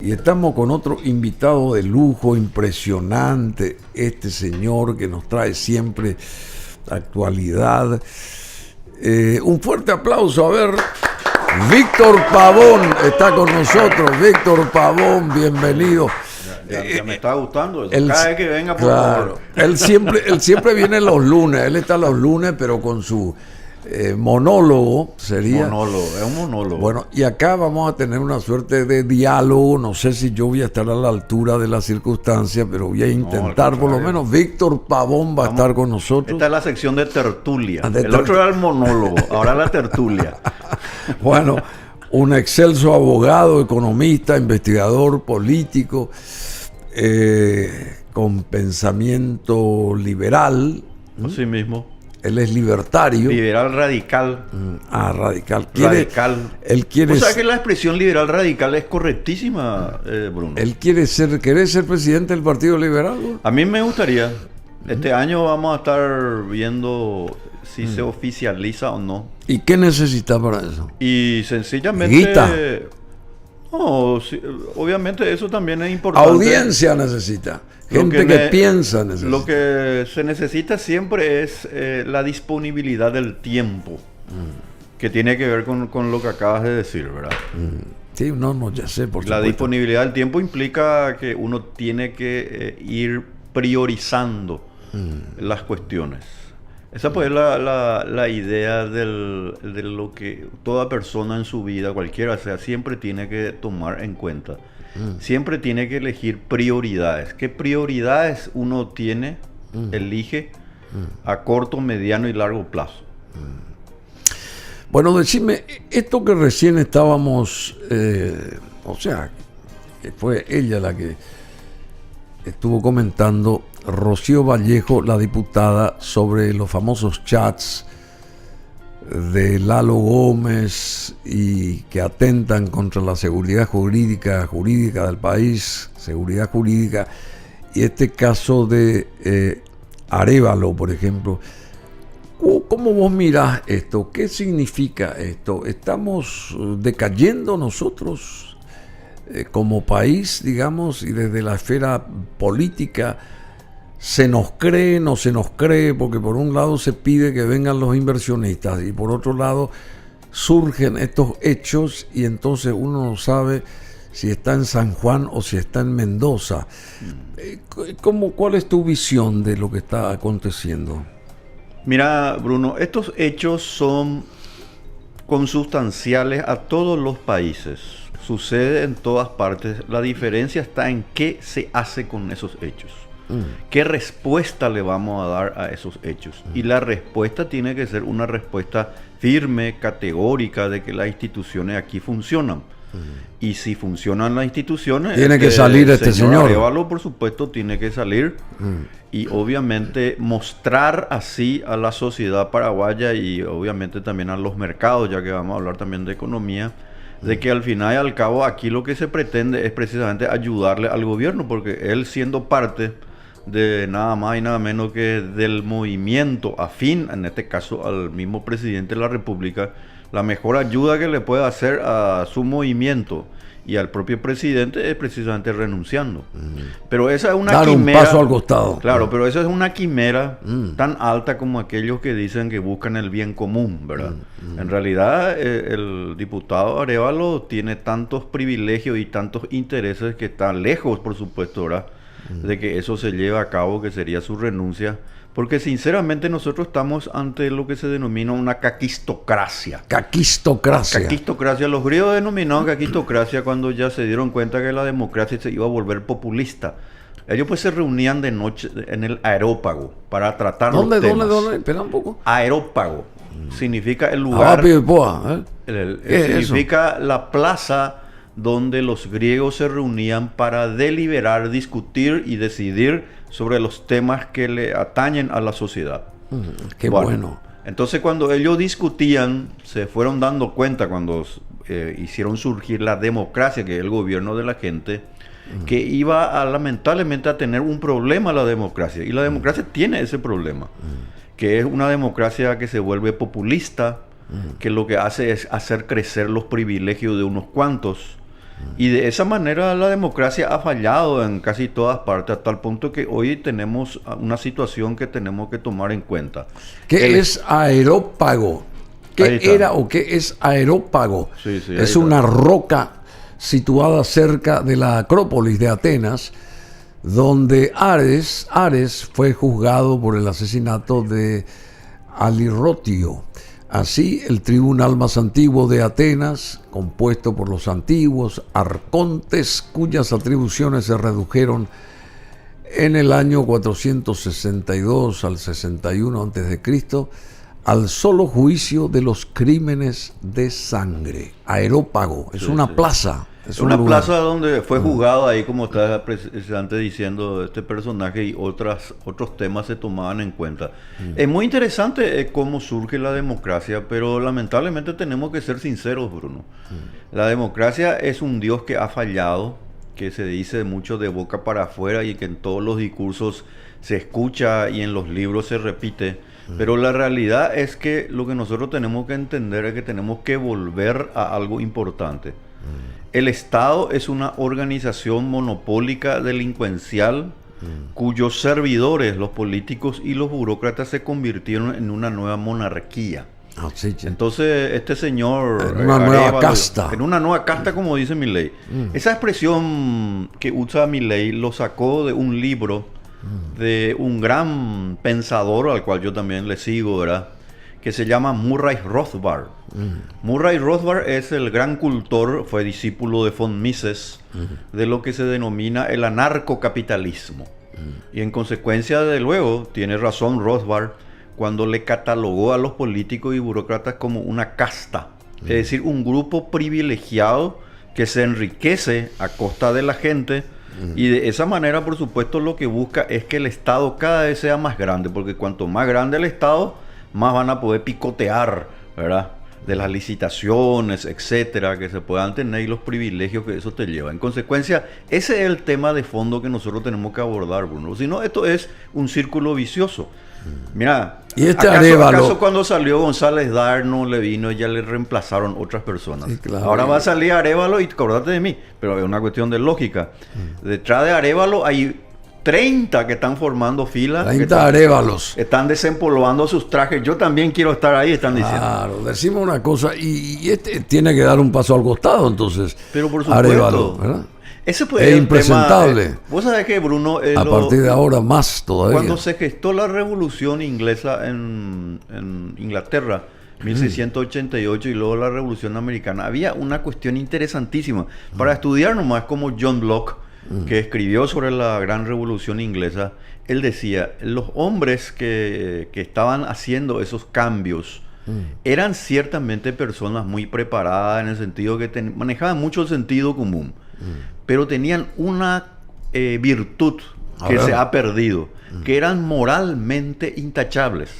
Y estamos con otro invitado de lujo impresionante, este señor que nos trae siempre actualidad. Un fuerte aplauso, a ver, Víctor Pavón está con nosotros. Víctor Pavón, bienvenido. Ya me está gustando eso. Cada vez que venga, por claro, favor. Él siempre viene los lunes, él está los lunes, pero con su monólogo sería. Monólogo, es un monólogo. Bueno, y acá vamos a tener una suerte de diálogo. No sé si yo voy a estar a la altura de las circunstancias, pero voy a intentar, por lo menos. Víctor Pavón va a estar con nosotros. Esta es la sección de tertulia. El otro era el monólogo, ahora la tertulia. Bueno, un excelso abogado, economista, investigador, político, con pensamiento liberal. Así mismo. Él es libertario. Liberal radical. Radical. Radical. Él quiere. O sea que la expresión liberal radical es correctísima, Bruno. Él quiere ser presidente del Partido Liberal, ¿no? A mí me gustaría. Este año vamos a estar viendo si se oficializa o no. ¿Y qué necesita para eso? Y sencillamente. Guita. No, sí, obviamente eso también es importante. Audiencia necesita. Gente que piensa necesita. Lo que se necesita siempre es la disponibilidad del tiempo, que tiene que ver con lo que acabas de decir, ¿verdad? Sí, no, ya sé, por supuesto. La disponibilidad del tiempo implica que uno tiene que ir priorizando las cuestiones. Esa pues es la idea de lo que toda persona en su vida, cualquiera sea, siempre tiene que tomar en cuenta. Siempre tiene que elegir prioridades. ¿Qué prioridades uno tiene, elige a corto, mediano y largo plazo? Bueno, decime, esto que recién estábamos, o sea, que fue ella la que estuvo comentando, Rocío Vallejo, la diputada, sobre los famosos chats de Lalo Gómez y que atentan contra la seguridad jurídica del país, seguridad jurídica, y este caso de Arévalo, por ejemplo. ¿Cómo vos mirás esto? ¿Qué significa esto? ¿Estamos decayendo nosotros como país, digamos, y desde la esfera política? ¿Se nos cree, no se nos cree? Porque por un lado se pide que vengan los inversionistas y por otro lado surgen estos hechos y entonces uno no sabe si está en San Juan o si está en Mendoza. ¿Cuál es tu visión de lo que está aconteciendo? Mira, Bruno, estos hechos son consustanciales a todos los países. Sucede en todas partes. La diferencia está en qué se hace con esos hechos. ¿Qué respuesta le vamos a dar a esos hechos? Y la respuesta tiene que ser una respuesta firme, categórica, de que las instituciones aquí funcionan. Y si funcionan las instituciones... Tiene que salir este señor. Arévalo, por supuesto, tiene que salir. Y obviamente mostrar así a la sociedad paraguaya y obviamente también a los mercados, ya que vamos a hablar también de economía, de que al final y al cabo aquí lo que se pretende es precisamente ayudarle al gobierno, porque él, siendo parte de nada más y nada menos que del movimiento afín, en este caso al mismo presidente de la República, la mejor ayuda que le puede hacer a su movimiento y al propio presidente es precisamente renunciando. Pero esa es una quimera. Un paso al costado. Claro, pero esa es una quimera tan alta como aquellos que dicen que buscan el bien común, ¿verdad? En realidad, el diputado Arévalo tiene tantos privilegios y tantos intereses que está lejos, por supuesto, ¿verdad?, de que eso se lleve a cabo, que sería su renuncia, porque sinceramente nosotros estamos ante lo que se denomina una caquistocracia. Caquistocracia. Los griegos denominaron caquistocracia cuando ya se dieron cuenta que la democracia se iba a volver populista. Ellos pues se reunían de noche en el Areópago para tratar los temas. ¿Dónde? Espera un poco. Areópago significa el lugar. Significa la plaza donde los griegos se reunían para deliberar, discutir y decidir sobre los temas que le atañen a la sociedad. Qué bueno. Entonces, cuando ellos discutían, se fueron dando cuenta, cuando hicieron surgir la democracia, que es el gobierno de la gente, que iba lamentablemente a tener un problema la democracia. Y la democracia tiene ese problema, que es una democracia que se vuelve populista, que lo que hace es hacer crecer los privilegios de unos cuantos, Y de esa manera la democracia ha fallado en casi todas partes, a tal punto que hoy tenemos una situación que tenemos que tomar en cuenta. ¿Qué es aerópago? ¿Qué era o qué es aerópago? Sí, es una roca situada cerca de la Acrópolis de Atenas, donde Ares fue juzgado por el asesinato de Alirrotio. Así, el tribunal más antiguo de Atenas, compuesto por los antiguos arcontes, cuyas atribuciones se redujeron en el año 462 al 61 a.C., al solo juicio de los crímenes de sangre. Aerópago, es una plaza. Es una plaza donde fue juzgado ahí, como estaba precisamente diciendo este personaje, y otros temas se tomaban en cuenta. Es muy interesante cómo surge la democracia, pero lamentablemente tenemos que ser sinceros, Bruno. La democracia es un Dios que ha fallado, que se dice mucho de boca para afuera y que en todos los discursos se escucha y en los libros se repite. Pero la realidad es que lo que nosotros tenemos que entender es que tenemos que volver a algo importante. El Estado es una organización monopólica delincuencial cuyos servidores, los políticos y los burócratas, se convirtieron en una nueva monarquía. Entonces, este señor... En una nueva casta. En una nueva casta, como dice Milei. Esa expresión que usa Milei lo sacó de un libro de un gran pensador al cual yo también le sigo, ¿verdad?, que se llama Murray Rothbard. Murray Rothbard es el gran cultor, fue discípulo de von Mises, de lo que se denomina el anarcocapitalismo. Y en consecuencia, de luego, tiene razón Rothbard cuando le catalogó a los políticos y burócratas como una casta, es decir, un grupo privilegiado que se enriquece a costa de la gente. Y de esa manera, por supuesto, lo que busca es que el Estado cada vez sea más grande, porque cuanto más grande el Estado, más van a poder picotear, ¿verdad?, de las licitaciones, etcétera, que se puedan tener y los privilegios que eso te lleva. En consecuencia, ese es el tema de fondo que nosotros tenemos que abordar, Bruno. Si no, esto es un círculo vicioso. Mira, ¿y ¿acaso cuando salió González Dar no le vino y ya le reemplazaron otras personas? Sí, claro. Ahora va a salir Arévalo y acordate de mí, pero es una cuestión de lógica. Detrás de Arévalo hay 30 que están formando fila. 30 arévalos. Están desempolvando sus trajes. Yo también quiero estar ahí, están diciendo. Claro, decimos una cosa y este tiene que dar un paso al costado, entonces. Pero por supuesto, Arévalo, ¿verdad? Ese puede es impresentable. Vos sabés que, Bruno, a partir de ahora más todavía. Cuando se gestó la revolución inglesa en Inglaterra, 1688, y luego la revolución americana, había una cuestión interesantísima para estudiar nomás, como John Locke, que escribió sobre la gran revolución inglesa. Él decía, los hombres que estaban haciendo esos cambios eran ciertamente personas muy preparadas, en el sentido que manejaban mucho el sentido común, pero tenían una virtud que se ha perdido, que eran moralmente intachables.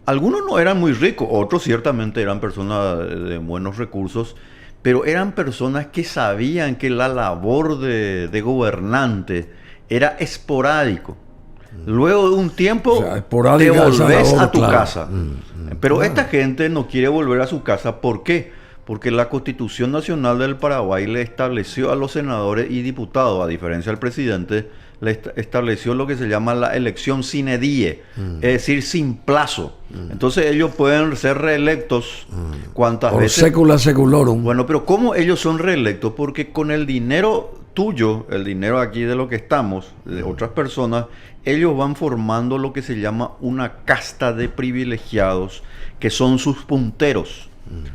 Algunos no eran muy ricos, otros ciertamente eran personas de buenos recursos, pero eran personas que sabían que la labor de gobernante era esporádico. Luego de un tiempo, te volvés a tu casa. Pero esta gente no quiere volver a su casa. ¿Por qué? Porque la Constitución Nacional del Paraguay le estableció a los senadores y diputados, a diferencia del presidente, le estableció lo que se llama la elección sine die, es decir, sin plazo. Entonces ellos pueden ser reelectos cuantas veces. Por secula seculorum. Bueno, pero ¿cómo ellos son reelectos? Porque con el dinero tuyo, el dinero aquí de lo que estamos, de otras personas, ellos van formando lo que se llama una casta de privilegiados, que son sus punteros.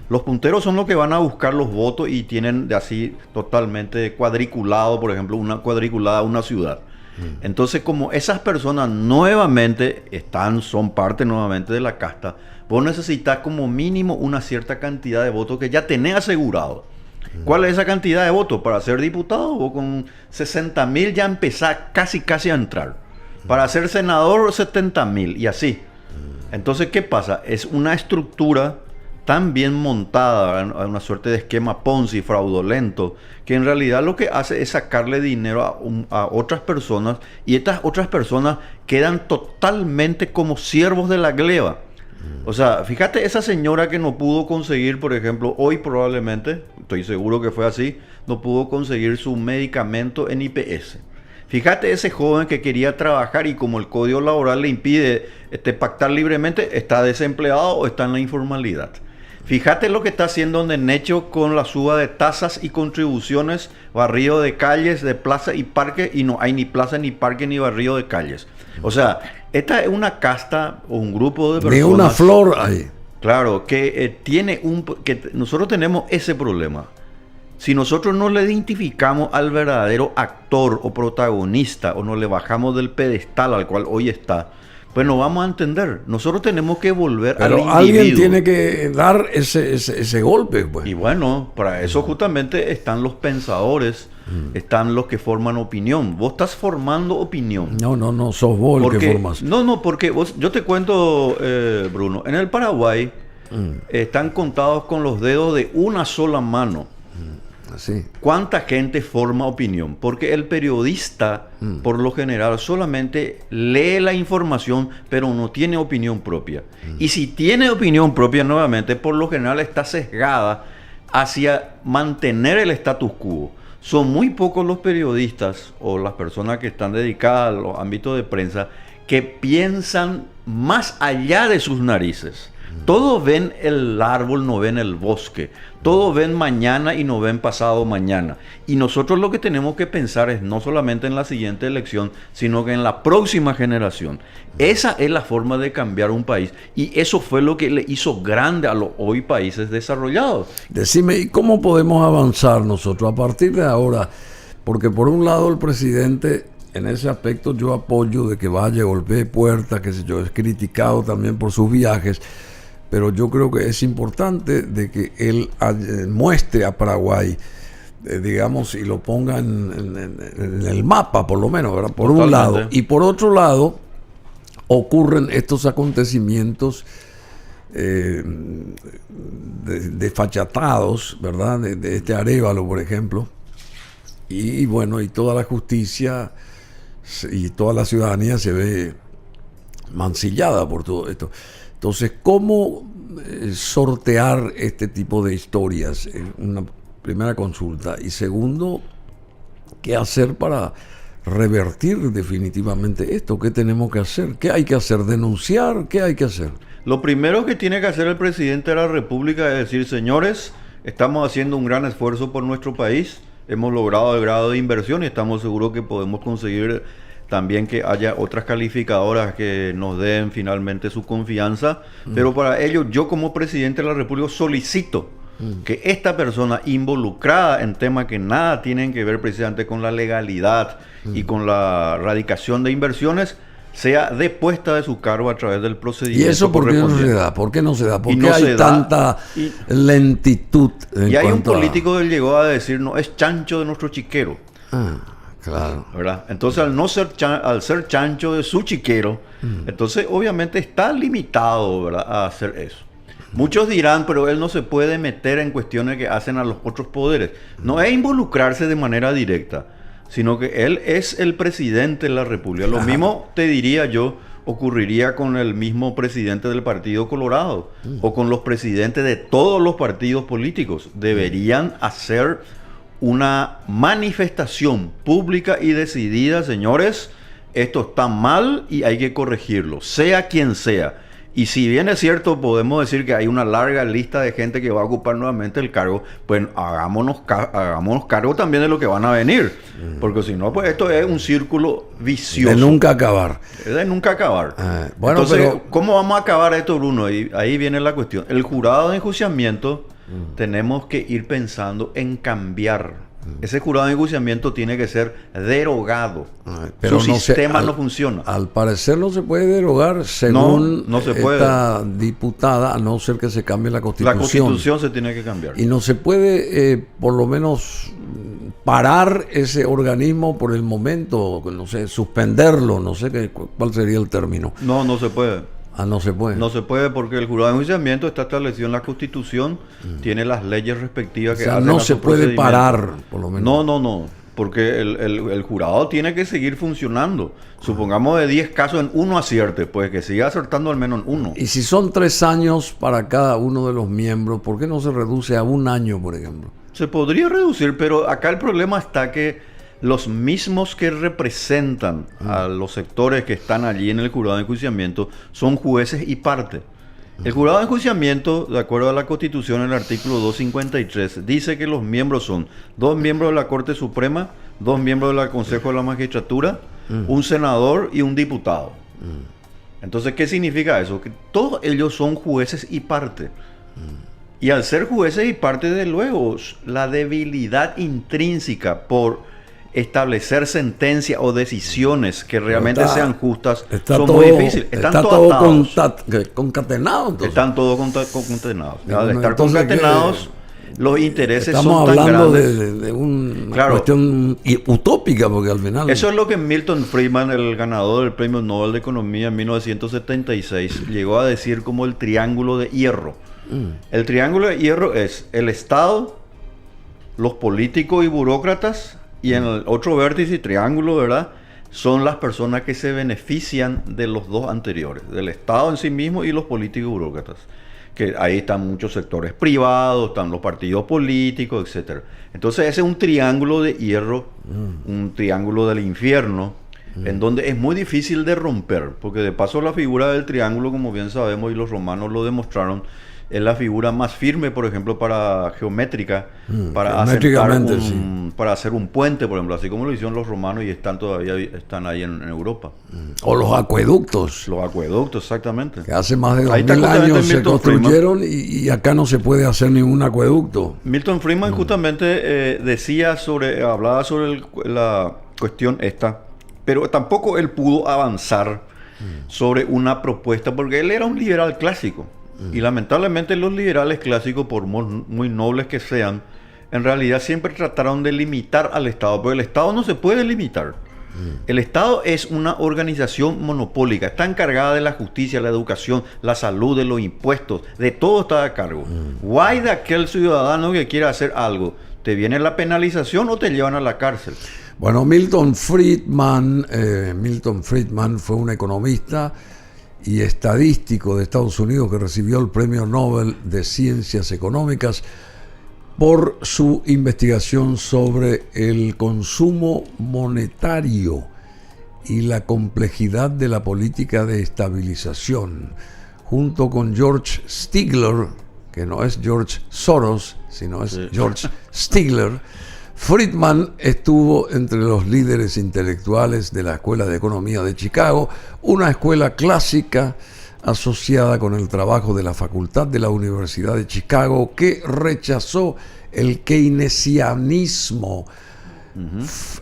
Los punteros son los que van a buscar los votos y tienen así totalmente cuadriculado, por ejemplo, una ciudad. Entonces, como esas personas nuevamente son parte nuevamente de la casta, vos necesitas como mínimo una cierta cantidad de votos que ya tenés asegurado. ¿Cuál es esa cantidad de votos? Para ser diputado, vos con 60.000 ya empezás casi a entrar. Para ser senador, 70.000 y así. Entonces, ¿qué pasa? Es una estructura tan bien montada, una suerte de esquema Ponzi fraudulento, que en realidad lo que hace es sacarle dinero a otras personas, y estas otras personas quedan totalmente como siervos de la gleba. O sea, fíjate esa señora que no pudo conseguir, por ejemplo, hoy probablemente, estoy seguro que fue así, no pudo conseguir su medicamento en IPS. Fíjate ese joven que quería trabajar y como el código laboral le impide pactar libremente, está desempleado o está en la informalidad. Fíjate lo que está haciendo Nenecho con la suba de tasas y contribuciones, barrido de calles, de plaza y parque, y no hay ni plaza, ni parque, ni barrido de calles. O sea, esta es una casta o un grupo de personas. Ni una flor ahí. Claro, que nosotros tenemos ese problema. Si nosotros no le identificamos al verdadero actor o protagonista o no le bajamos del pedestal al cual hoy está, pues no vamos a entender. Nosotros tenemos que volver al individuo. Alguien tiene que dar ese golpe, pues. Y bueno, para eso justamente están los pensadores, están los que forman opinión. Vos estás formando opinión. No, sos vos el que formas. No, porque yo te cuento, Bruno, en el Paraguay están contados con los dedos de una sola mano. Así. ¿Cuánta gente forma opinión? Porque el periodista, por lo general, solamente lee la información, pero no tiene opinión propia. Y si tiene opinión propia, nuevamente, por lo general está sesgada hacia mantener el status quo. Son muy pocos los periodistas o las personas que están dedicadas a los ámbitos de prensa que piensan más allá de sus narices. Todos ven el árbol, no ven el bosque. Todos ven mañana y no ven pasado mañana. Y nosotros lo que tenemos que pensar es no solamente en la siguiente elección, sino que en la próxima generación. Esa es la forma de cambiar un país. Y eso fue lo que le hizo grande a los hoy países desarrollados. Decime, ¿y cómo podemos avanzar nosotros a partir de ahora? Porque por un lado el presidente, en ese aspecto yo apoyo de que vaya, golpee puertas, qué sé yo, es criticado también por sus viajes. Pero yo creo que es importante de que él muestre a Paraguay, digamos, y lo ponga en el mapa, por lo menos, ¿verdad? Por un lado. Y por otro lado, ocurren estos acontecimientos desfachatados, ¿verdad? De este Arévalo, por ejemplo. Y bueno, y toda la justicia y toda la ciudadanía se ve mancillada por todo esto. Entonces, ¿cómo sortear este tipo de historias? Una primera consulta. Y segundo, ¿qué hacer para revertir definitivamente esto? ¿Qué tenemos que hacer? ¿Qué hay que hacer? ¿Denunciar? ¿Qué hay que hacer? Lo primero que tiene que hacer el presidente de la República es decir, señores, estamos haciendo un gran esfuerzo por nuestro país, hemos logrado el grado de inversión y estamos seguros que podemos conseguir también que haya otras calificadoras que nos den finalmente su confianza. Pero para ello, yo como presidente de la República solicito que esta persona involucrada en temas que nada tienen que ver precisamente con la legalidad y con la radicación de inversiones, sea depuesta de su cargo a través del procedimiento. ¿Y eso por qué no se da? ¿Por qué no se da? ¿Por qué hay tanta lentitud? Y hay un político que llegó a decir, no, es chancho de nuestro chiquero. Claro. ¿Verdad? Entonces, al ser chancho de su chiquero, entonces obviamente está limitado, ¿verdad?, a hacer eso. Muchos dirán, pero él no se puede meter en cuestiones que hacen a los otros poderes. No es involucrarse de manera directa, sino que él es el presidente de la República. Lo mismo, te diría yo, ocurriría con el mismo presidente del Partido Colorado o con los presidentes de todos los partidos políticos. Deberían hacer una manifestación pública y decidida, señores, esto está mal y hay que corregirlo, sea quien sea. Y si bien es cierto, podemos decir que hay una larga lista de gente que va a ocupar nuevamente el cargo, pues hagámonos cargo también de lo que van a venir. Porque si no, pues esto es un círculo vicioso. De nunca acabar. Es de nunca acabar. Bueno, entonces, pero ¿cómo vamos a acabar esto, Bruno? Y ahí viene la cuestión. El jurado de enjuiciamiento, tenemos que ir pensando en cambiar. Ese jurado de enjuiciamiento tiene que ser derogado. Pero su sistema no funciona. Al parecer no se puede derogar según no se esta diputada, a no ser que se cambie la Constitución. La Constitución se tiene que cambiar. Y no se puede, por lo menos, parar ese organismo por el momento, no sé, suspenderlo, no sé cuál sería el término. No se puede. No se puede. No se puede porque el jurado de enjuiciamiento está establecido en la Constitución, tiene las leyes respectivas que hacen no se puede parar, por lo menos. No. porque el jurado tiene que seguir funcionando. Supongamos de 10 casos en uno acierte, pues que siga acertando al menos en uno. Y si son 3 años para cada uno de los miembros, ¿por qué no se reduce a 1 año, por ejemplo? Se podría reducir, pero acá el problema está que los mismos que representan a los sectores que están allí en el jurado de enjuiciamiento son jueces y parte. El jurado de enjuiciamiento, de acuerdo a la Constitución, en el artículo 253, dice que los miembros son 2 miembros de la Corte Suprema, 2 miembros del Consejo de la Magistratura, un senador y un diputado. Entonces, ¿qué significa eso? Que todos ellos son jueces y parte. Y al ser jueces y parte, de luego, la debilidad intrínseca por establecer sentencias o decisiones que realmente sean justas son muy difíciles. Están todos concatenados. Entonces. Están todos concatenados. Al estar concatenados, los intereses son tan grandes. Estamos hablando de una cuestión utópica, porque al final... Eso es lo que Milton Friedman, el ganador del Premio Nobel de Economía en 1976, llegó a decir como el triángulo de hierro. El triángulo de hierro es el Estado, los políticos y burócratas, y en el otro vértice, triángulo, ¿verdad?, son las personas que se benefician de los dos anteriores, del Estado en sí mismo y los políticos y burócratas. Que ahí están muchos sectores privados, están los partidos políticos, etc. Entonces ese es un triángulo de hierro, un triángulo del infierno, en donde es muy difícil de romper, porque de paso la figura del triángulo, como bien sabemos, y los romanos lo demostraron, es la figura más firme, por ejemplo, para geométrica, para hacer un puente, por ejemplo, así como lo hicieron los romanos y están ahí en Europa. O los acueductos. Los acueductos, exactamente. Que hace más de 2000 años se construyeron y acá no se puede hacer ningún acueducto. Milton Friedman justamente hablaba sobre la cuestión esta, pero tampoco él pudo avanzar sobre una propuesta, porque él era un liberal clásico. Y lamentablemente los liberales clásicos, por muy nobles que sean, en realidad siempre trataron de limitar al Estado, pero el Estado no se puede limitar. El Estado es una organización monopólica, está encargada de la justicia, la educación, la salud, de los impuestos, de todo está a cargo. Guay de aquel ciudadano que quiera hacer algo, te viene la penalización o te llevan a la cárcel. Bueno, Milton Friedman fue un economista y estadístico de Estados Unidos que recibió el Premio Nobel de Ciencias Económicas por su investigación sobre el consumo monetario y la complejidad de la política de estabilización, junto con George Stigler, que no es George Soros, sino es George Stigler. Friedman estuvo entre los líderes intelectuales de la Escuela de Economía de Chicago, una escuela clásica asociada con el trabajo de la Facultad de la Universidad de Chicago, que rechazó el keynesianismo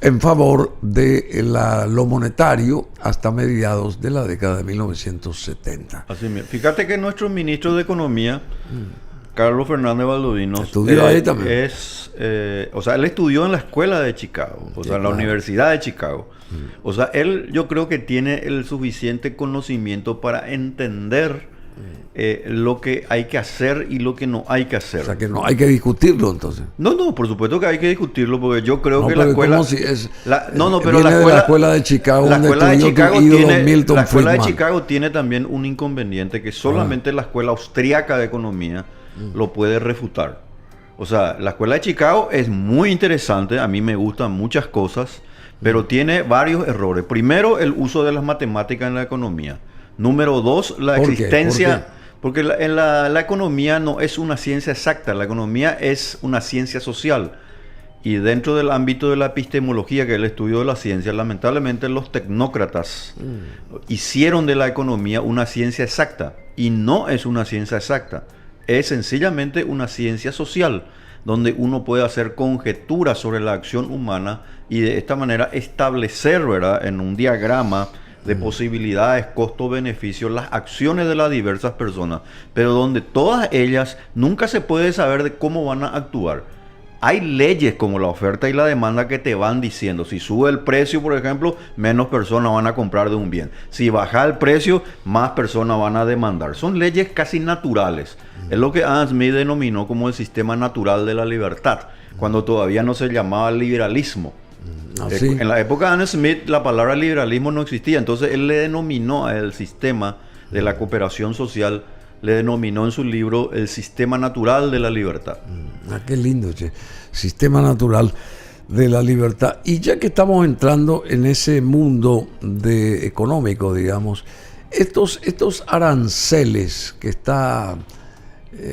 en favor de lo monetario hasta mediados de la década de 1970. Así mismo. Fíjate que nuestro ministro de Economía, Carlos Fernández Baldovino, estudió ahí también. Él estudió en la escuela de Chicago, en la Universidad de Chicago. O sea, él yo creo que tiene el suficiente conocimiento para entender lo que hay que hacer y lo que no hay que hacer. O sea, que no hay que discutirlo entonces. No, por supuesto que hay que discutirlo, porque yo creo que la escuela... pero la escuela de Chicago, la escuela de Chicago Milton la escuela Friedman. de Chicago tiene también un inconveniente que solamente la escuela austríaca de economía lo puede refutar. O sea, la escuela de Chicago es muy interesante, a mí me gustan muchas cosas, pero tiene varios errores. Primero, el uso de las matemáticas en la economía. Número 2, la existencia... Porque la economía no es una ciencia exacta, la economía es una ciencia social. Y dentro del ámbito de la epistemología, que es el estudio de la ciencia, lamentablemente los tecnócratas hicieron de la economía una ciencia exacta. Y no es una ciencia exacta. Es sencillamente una ciencia social, donde uno puede hacer conjeturas sobre la acción humana y de esta manera establecer, ¿verdad?, en un diagrama de posibilidades, costo-beneficio, las acciones de las diversas personas, pero donde todas ellas nunca se puede saber de cómo van a actuar. Hay leyes como la oferta y la demanda que te van diciendo, si sube el precio, por ejemplo, menos personas van a comprar de un bien. Si baja el precio, más personas van a demandar. Son leyes casi naturales. Es lo que Adam Smith denominó como el sistema natural de la libertad, cuando todavía no se llamaba liberalismo. Así. En la época de Adam Smith la palabra liberalismo no existía, entonces él le denominó al sistema de la cooperación social, le denominó en su libro el sistema natural de la libertad. Qué lindo, che. Sistema natural de la libertad. Y ya que estamos entrando en ese mundo económico, digamos, estos aranceles que está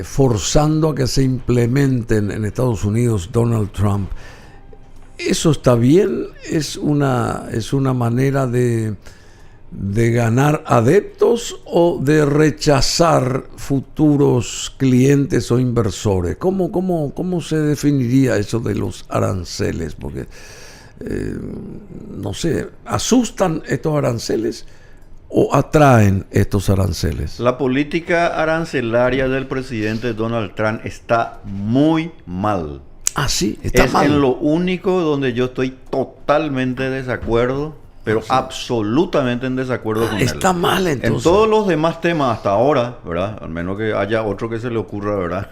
forzando a que se implementen en Estados Unidos Donald Trump, ¿eso está bien? ¿Es una manera de ganar adeptos o de rechazar futuros clientes o inversores? ¿Cómo se definiría eso de los aranceles? Porque, no sé, ¿asustan estos aranceles o atraen estos aranceles? La política arancelaria del presidente Donald Trump está muy mal. Ah, sí, está Es mal. en lo único donde yo estoy totalmente de desacuerdo, pero absolutamente en desacuerdo con él. Está mal, entonces. En todos los demás temas hasta ahora, ¿verdad? Al menos que haya otro que se le ocurra, ¿verdad?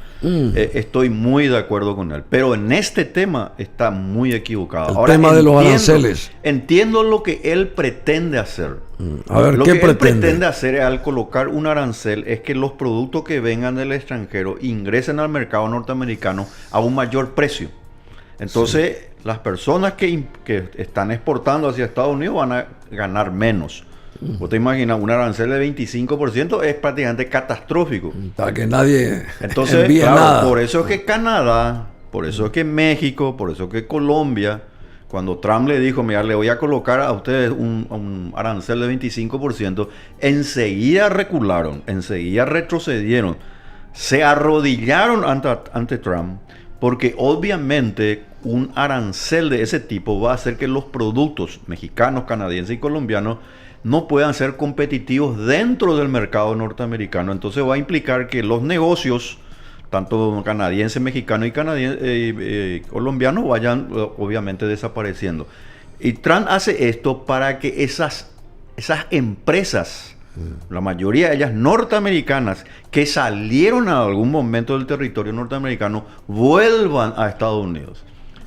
Estoy muy de acuerdo con él. Pero en este tema está muy equivocado. El Ahora, tema de los aranceles. Entiendo lo que él pretende hacer. A ver, Lo ¿qué que él pretende? pretende hacer al colocar un arancel es que los productos que vengan del extranjero ingresen al mercado norteamericano a un mayor precio. Entonces, las personas que están exportando hacia Estados Unidos van a ganar menos. Vos te imaginas, un arancel de 25% es prácticamente catastrófico. Para que nadie Entonces, envíe claro, nada. por eso es que Canadá, por eso es que México, por eso es que Colombia, cuando Trump le dijo, mira, le voy a colocar a ustedes un arancel de 25%, enseguida recularon, enseguida retrocedieron, se arrodillaron ante Trump, porque obviamente un arancel de ese tipo va a hacer que los productos mexicanos, canadienses y colombianos no puedan ser competitivos dentro del mercado norteamericano. Entonces va a implicar que los negocios, tanto canadienses, mexicanos y colombianos, vayan obviamente desapareciendo. Y Trump hace esto para que esas empresas, la mayoría de ellas norteamericanas, que salieron a algún momento del territorio norteamericano, vuelvan a Estados Unidos.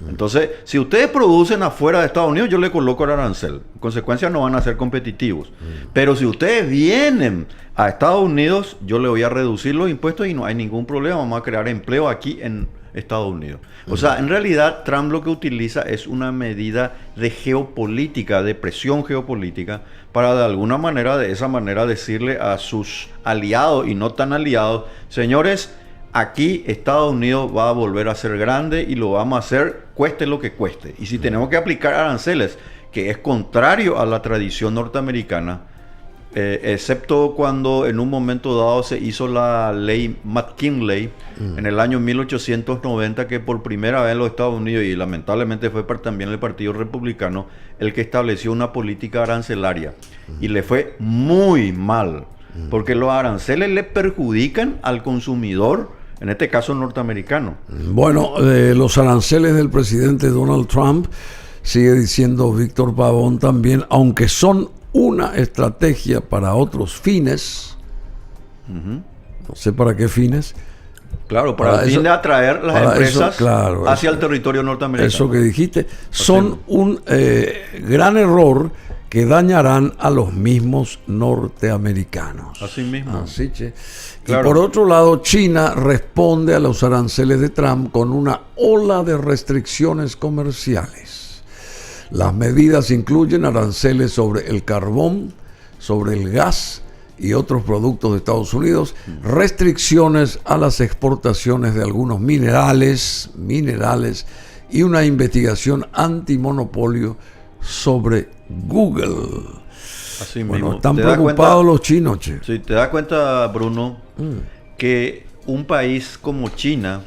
Entonces, si ustedes producen afuera de Estados Unidos, yo le coloco el arancel. En consecuencia, no van a ser competitivos. Pero si ustedes vienen a Estados Unidos, yo le voy a reducir los impuestos y no hay ningún problema. Vamos a crear empleo aquí en Estados Unidos. O sea, en realidad, Trump lo que utiliza es una medida de geopolítica, de presión geopolítica, para de alguna manera, de esa manera, decirle a sus aliados y no tan aliados, señores, aquí Estados Unidos va a volver a ser grande y lo vamos a hacer cueste lo que cueste. Y si tenemos que aplicar aranceles, que es contrario a la tradición norteamericana, excepto cuando en un momento dado se hizo la ley McKinley en el año 1890, que por primera vez en los Estados Unidos, y lamentablemente fue también el Partido Republicano, el que estableció una política arancelaria. Y le fue muy mal, porque los aranceles le perjudican al consumidor, en este caso norteamericano. Bueno, los aranceles del presidente Donald Trump, sigue diciendo Víctor Pavón también, aunque son una estrategia para otros fines, no sé para qué fines. Claro, para el fin de atraer las empresas hacia el territorio norteamericano. Eso que dijiste, son un gran error que dañarán a los mismos norteamericanos. Así mismo. Así, che. Claro. Y por otro lado, China responde a los aranceles de Trump con una ola de restricciones comerciales. Las medidas incluyen aranceles sobre el carbón, sobre el gas y otros productos de Estados Unidos, restricciones a las exportaciones de algunos minerales y una investigación antimonopolio sobre Google. Así Bueno, mismo. están preocupados los chinos, che. Sí, te das cuenta, Bruno, que un país como China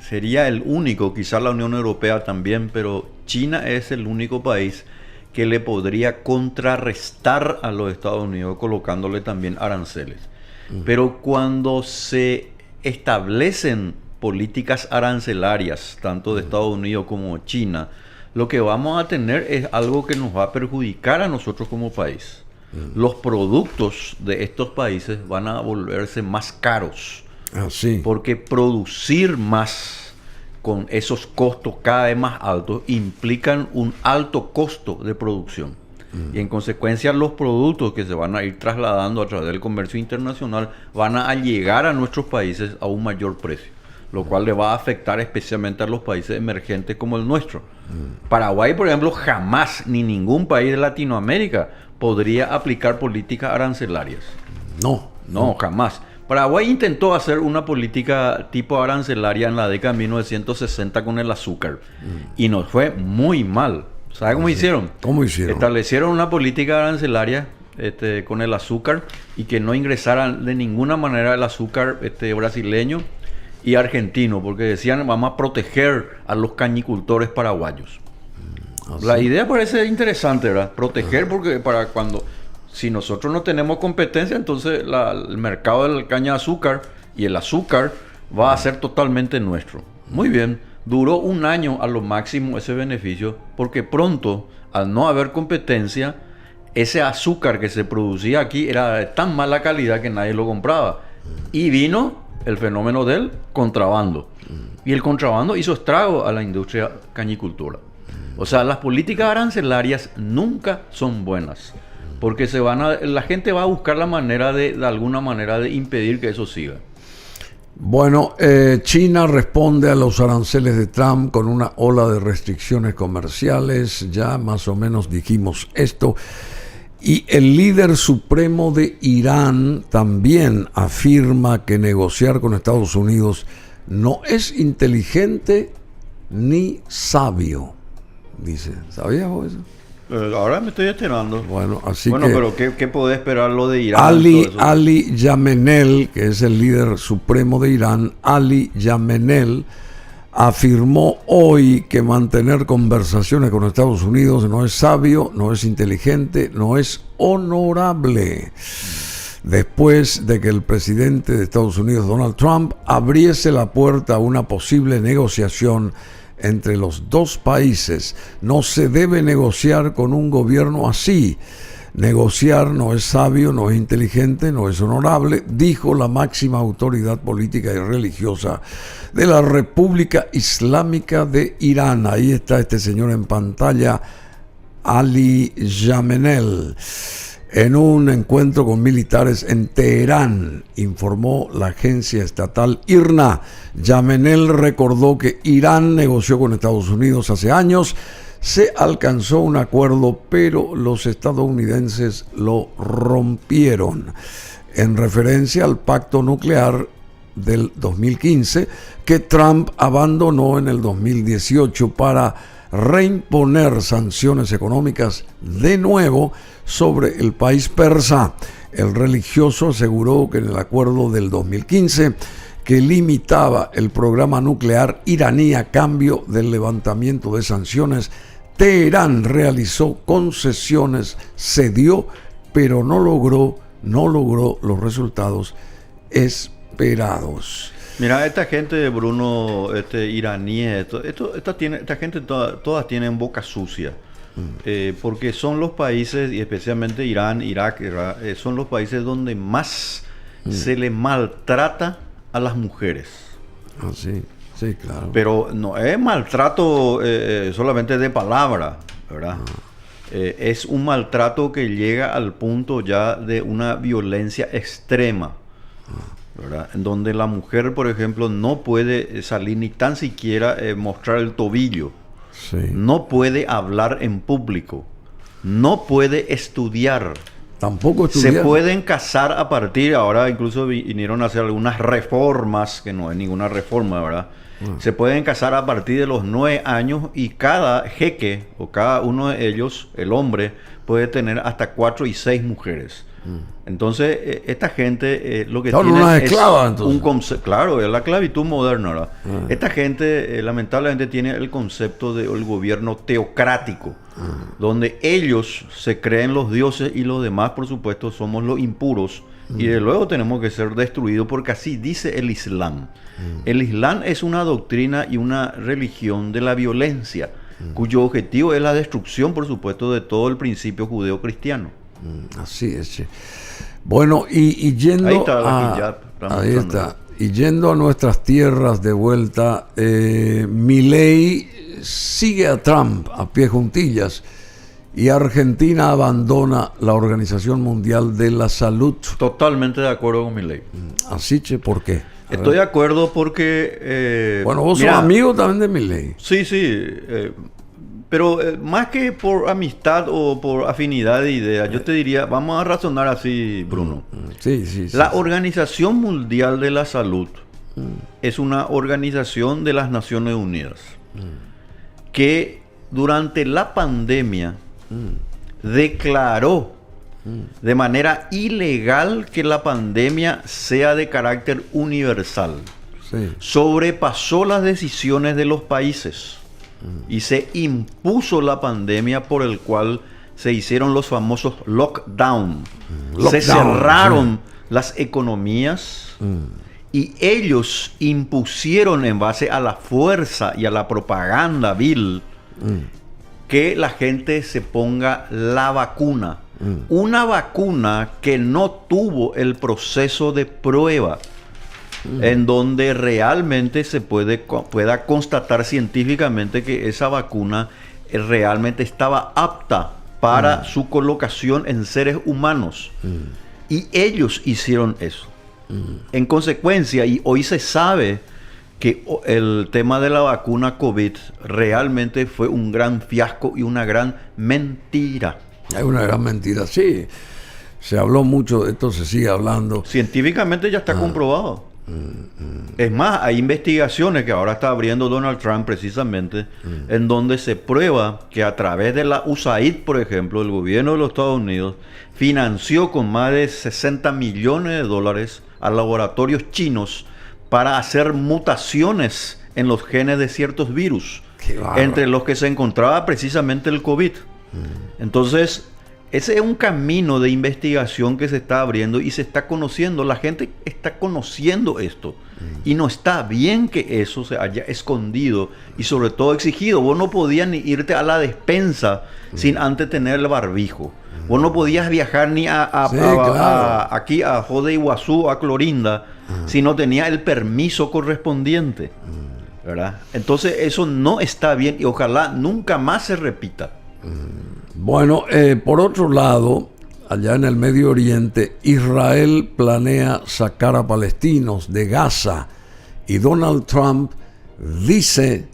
sería el único, quizás la Unión Europea también, pero China es el único país que le podría contrarrestar a los Estados Unidos colocándole también aranceles. Pero cuando se establecen políticas arancelarias, tanto de Estados Unidos como China, lo que vamos a tener es algo que nos va a perjudicar a nosotros como país. Los productos de estos países van a volverse más caros. Así. Porque producir más con esos costos cada vez más altos, implican un alto costo de producción. Y en consecuencia los productos que se van a ir trasladando a través del comercio internacional van a llegar a nuestros países a un mayor precio, lo cual le va a afectar especialmente a los países emergentes como el nuestro. Paraguay, por ejemplo, jamás ni ningún país de Latinoamérica podría aplicar políticas arancelarias. No, jamás. Paraguay intentó hacer una política tipo arancelaria en la década de 1960 con el azúcar y nos fue muy mal. ¿Sabe cómo hicieron? ¿Cómo hicieron? Establecieron una política arancelaria con el azúcar y que no ingresara de ninguna manera el azúcar brasileño y argentino, porque decían vamos a proteger a los cañicultores paraguayos. La idea parece interesante, ¿verdad? Proteger porque si nosotros no tenemos competencia, entonces el mercado del caña de azúcar y el azúcar va a ser totalmente nuestro. Muy bien. Duró un año a lo máximo ese beneficio, porque pronto, al no haber competencia, ese azúcar que se producía aquí era de tan mala calidad que nadie lo compraba. Y vino el fenómeno del contrabando. Y el contrabando hizo estrago a la industria cañicultora. O sea, las políticas arancelarias nunca son buenas, porque la gente va a buscar la manera de alguna manera de impedir que eso siga. Bueno, China responde a los aranceles de Trump con una ola de restricciones comerciales, ya más o menos dijimos esto, y el líder supremo de Irán también afirma que negociar con Estados Unidos no es inteligente ni sabio, dice. ¿Sabías vos eso? Ahora me estoy enterando. Bueno, así pero ¿qué podés esperar lo de Irán? Ali Yamenei, que es el líder supremo de Irán, Ali Yamenei, afirmó hoy que mantener conversaciones con Estados Unidos no es sabio, no es inteligente, no es honorable. Después de que el presidente de Estados Unidos, Donald Trump, abriese la puerta a una posible negociación entre los dos países. No se debe negociar con un gobierno así. Negociar no es sabio, no es inteligente, no es honorable, dijo la máxima autoridad política y religiosa de la República Islámica de Irán. Ahí está este señor en pantalla, Ali Yamenei. En un encuentro con militares en Teherán, informó la agencia estatal IRNA, Yamenei recordó que Irán negoció con Estados Unidos hace años, se alcanzó un acuerdo, pero los estadounidenses lo rompieron, en referencia al pacto nuclear del 2015 que Trump abandonó en el 2018 para reimponer sanciones económicas de nuevo sobre el país persa. El religioso aseguró que en el acuerdo del 2015, que limitaba el programa nuclear iraní a cambio del levantamiento de sanciones, Teherán realizó concesiones, cedió, pero no logró los resultados esperados. Mira, esta gente, Bruno, iraníes, esta gente todas tienen boca sucia. Porque son los países, y especialmente Irán, Irak, son los países donde más se le maltrata a las mujeres. Ah, sí, claro. Pero no es maltrato solamente de palabra, ¿verdad? Es un maltrato que llega al punto ya de una violencia extrema, ¿verdad? En donde la mujer, por ejemplo, no puede salir ni tan siquiera mostrar el tobillo. Sí. No puede hablar en público, no puede estudiar. Tampoco estudiar. Se pueden casar a partir, ahora incluso vinieron a hacer algunas reformas, que no es ninguna reforma, ¿verdad? Se pueden casar a partir de los 9 años y cada jeque, o cada uno de ellos, el hombre, puede tener hasta 4 y 6 mujeres. Entonces, esta gente lo que son tiene unas es esclavas, un concepto, claro, es la esclavitud moderna, ¿verdad? Esta gente lamentablemente tiene el concepto del gobierno teocrático, donde ellos se creen los dioses y los demás, por supuesto, somos los impuros, y de luego tenemos que ser destruidos, porque así dice el Islam. El Islam es una doctrina y una religión de la violencia, cuyo objetivo es la destrucción, por supuesto, de todo el principio judeo-cristiano. Así es. Bueno, y yendo ahí está la hijab, ahí está. y yendo a nuestras tierras de vuelta, Milei sigue a Trump a pie juntillas y Argentina abandona la Organización Mundial de la Salud. Totalmente de acuerdo con Milei. Así, ¿por qué? Estoy de acuerdo porque... bueno, vos sos amigo también de Milei. Sí, pero más que por amistad o por afinidad de ideas, yo te diría, vamos a razonar así, Bruno. Sí. La Organización Mundial de la Salud es una organización de las Naciones Unidas que durante la pandemia declaró de manera ilegal que la pandemia sea de carácter universal. Sí. Sobrepasó las decisiones de los países y se impuso la pandemia, por el cual se hicieron los famosos lockdown. Se cerraron las economías y ellos impusieron, en base a la fuerza y a la propaganda vil, que la gente se ponga la vacuna. Una vacuna que no tuvo el proceso de prueba en donde realmente se pueda constatar científicamente que esa vacuna realmente estaba apta para su colocación en seres humanos. Y ellos hicieron eso. En consecuencia, y hoy se sabe que el tema de la vacuna COVID realmente fue un gran fiasco y una gran mentira. Hay una gran mentira, sí. Se habló mucho de esto, se sigue hablando. Científicamente ya está comprobado. Es más, hay investigaciones que ahora está abriendo Donald Trump precisamente, en donde se prueba que a través de la USAID, por ejemplo, el gobierno de los Estados Unidos financió con más de 60 millones de dólares a laboratorios chinos para hacer mutaciones en los genes de ciertos virus, entre los que se encontraba precisamente el COVID. Entonces, ese es un camino de investigación que se está abriendo y se está conociendo. La gente está conociendo esto. Y no está bien que eso se haya escondido y sobre todo exigido. Vos no podías ni irte a la despensa sin antes tener el barbijo. Vos no podías viajar ni aquí a Foz de Iguazú, a Clorinda, si no tenías el permiso correspondiente. ¿Verdad? Entonces eso no está bien y ojalá nunca más se repita. Bueno, por otro lado, allá en el Medio Oriente, Israel planea sacar a palestinos de Gaza y Donald Trump dice,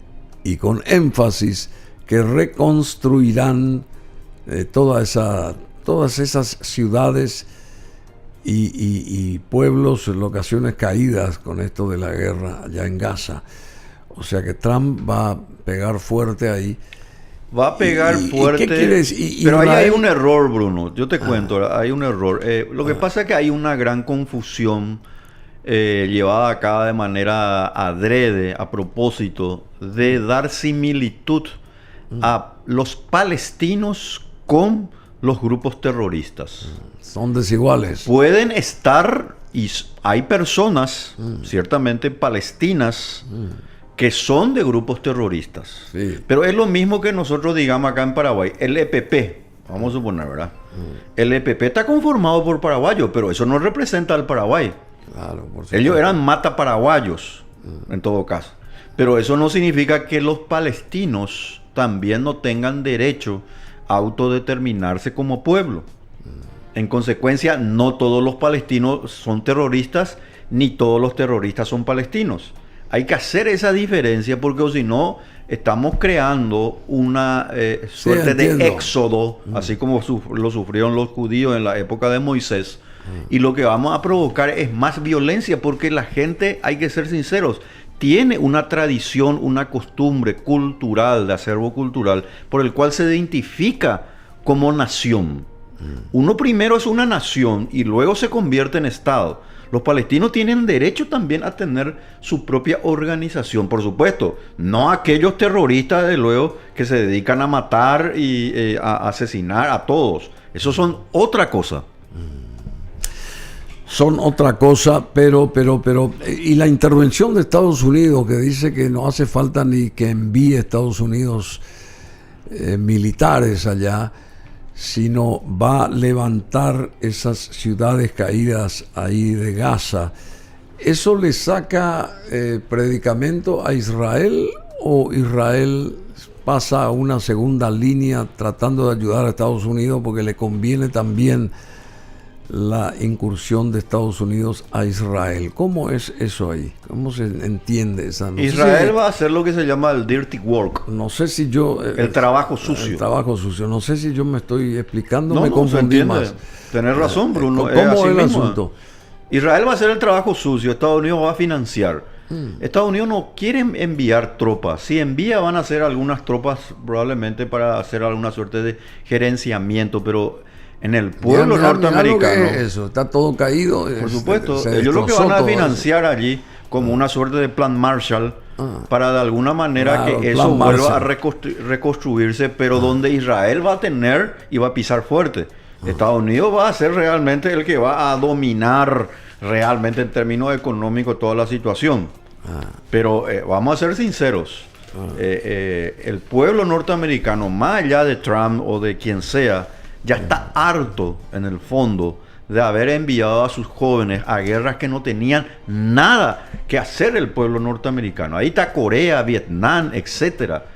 y con énfasis, que reconstruirán todas esas ciudades y pueblos, locaciones caídas con esto de la guerra allá en Gaza. O sea que Trump va a pegar fuerte ahí. Va a pegar fuerte. ¿Qué quiere decir? Pero ahí hay un error, Bruno. Yo te cuento, hay un error. Lo que pasa es que hay una gran confusión llevada a cabo de manera adrede, a propósito, de dar similitud a los palestinos con los grupos terroristas. Son desiguales. Pueden estar, y hay personas, ciertamente palestinas, que son de grupos terroristas. Sí. Pero es lo mismo que nosotros digamos acá en Paraguay, el EPP, vamos a suponer, ¿verdad? El EPP está conformado por paraguayos, pero eso no representa al Paraguay. Claro, por supuesto. Ellos eran mata paraguayos, en todo caso. Pero eso no significa que los palestinos también no tengan derecho a autodeterminarse como pueblo. En consecuencia, no todos los palestinos son terroristas, ni todos los terroristas son palestinos. Hay que hacer esa diferencia porque si no, estamos creando una suerte de éxodo, así como lo sufrieron los judíos en la época de Moisés. Y lo que vamos a provocar es más violencia porque la gente, hay que ser sinceros, tiene una tradición, una costumbre cultural, de acervo cultural, por el cual se identifica como nación. Uno primero es una nación y luego se convierte en Estado. Los palestinos tienen derecho también a tener su propia organización, por supuesto. No aquellos terroristas, de luego, que se dedican a matar y a asesinar a todos. Esos son otra cosa. Son otra cosa, pero, y la intervención de Estados Unidos, que dice que no hace falta ni que envíe Estados Unidos militares allá, sino va a levantar esas ciudades caídas ahí de Gaza. ¿Eso le saca predicamento a Israel o Israel pasa a una segunda línea tratando de ayudar a Estados Unidos porque le conviene también la incursión de Estados Unidos a Israel? ¿Cómo es eso ahí? ¿Cómo se entiende esa? No Israel va a hacer lo que se llama el dirty work. No sé si yo... el trabajo sucio. El trabajo sucio. No sé si yo me estoy explicando, No, me no, confundí más. Tenés razón, Bruno. ¿Cómo es el asunto? Israel va a hacer el trabajo sucio, Estados Unidos va a financiar. Estados Unidos no quiere enviar tropas. Si envía, van a ser algunas tropas probablemente para hacer alguna suerte de gerenciamiento, pero en el pueblo norteamericano... eso, está todo caído. Por supuesto, ellos lo que van a financiar allí como una suerte de plan Marshall para de alguna manera que eso vuelva a reconstruirse, pero donde Israel va a tener y va a pisar fuerte. Estados Unidos va a ser realmente el que va a dominar realmente en términos económicos toda la situación. Pero vamos a ser sinceros, el pueblo norteamericano, más allá de Trump o de quien sea, ya está harto en el fondo de haber enviado a sus jóvenes a guerras que no tenían nada que hacer el pueblo norteamericano. Ahí está Corea, Vietnam, etcétera,